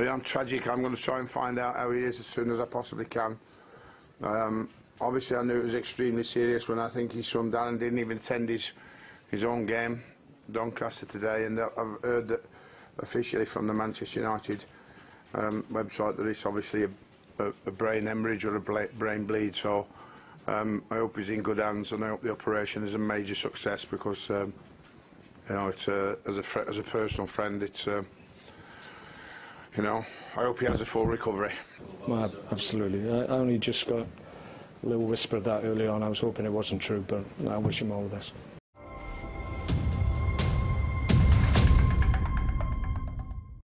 Yeah, I'm tragic. I'm going to try and find out how he is as soon as I possibly can. Obviously, I knew it was extremely serious when I think his son Darren didn't even attend his own game, Doncaster, today, and I've heard that officially from the Manchester United website that it's obviously a brain hemorrhage or a brain bleed. So I hope he's in good hands, and I hope the operation is a major success, because you know, it's as a personal friend, it's you know, I hope he has a full recovery. Well, absolutely. I only just got a little whisper of that early on. I was hoping it wasn't true, but I wish him all the best.